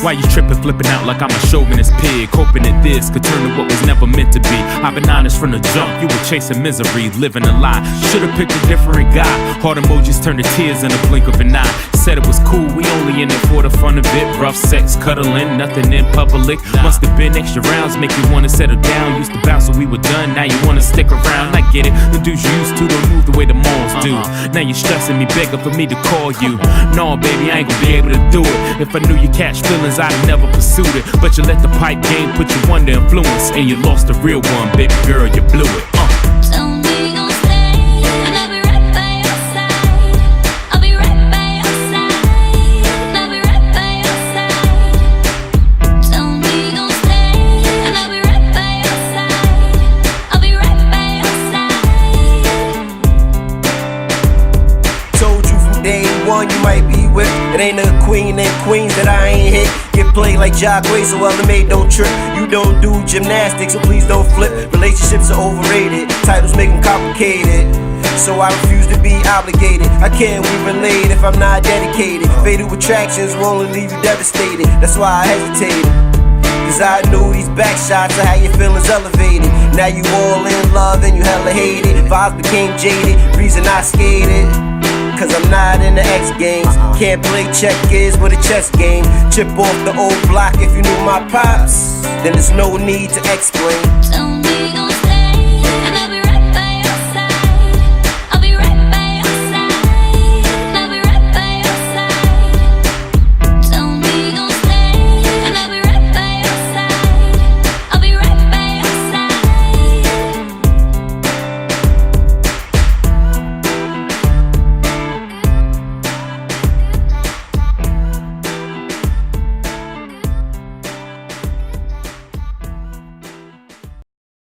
Why you tripping, flipping out like I'm a chauvinist pig, hoping that this could turn to what was never meant to be. I've been honest from the jump, you were chasing misery, living a lie. Should've picked a different guy. Heart emojis turned to tears in a blink of an eye. Said it was cool, we only in it for the fun of it. Rough sex, cuddling, nothing in public. Must have been extra rounds, make you wanna settle down. Used to bounce when we were done, now you wanna stick around. I get it, the dudes you used to don't move the way the malls do. Now you're stressing me, begging for me to call you. No, baby, I ain't gonna be able to do it. If I knew you catch feelings, I'd never pursued it. But you let the pipe game put you under influence, and you lost the real one, baby girl, you blew it. You might be with. It ain't a queen named Queens that I ain't hit. Get played like Jacquay, so other mate don't trip. You don't do gymnastics, so please don't flip. Relationships are overrated, titles make them complicated. So I refuse to be obligated. I can't we relate if I'm not dedicated. Fatal attractions will only leave you devastated. That's why I hesitated, cause I knew these back shots of how your feelings elevated. Now you all in love and you hella hate it. Vibes became jaded, reason I skated, cause I'm not in the X Games. Can't play checkers with a chess game. Chip off the old block if you knew my pops, then there's no need to explain.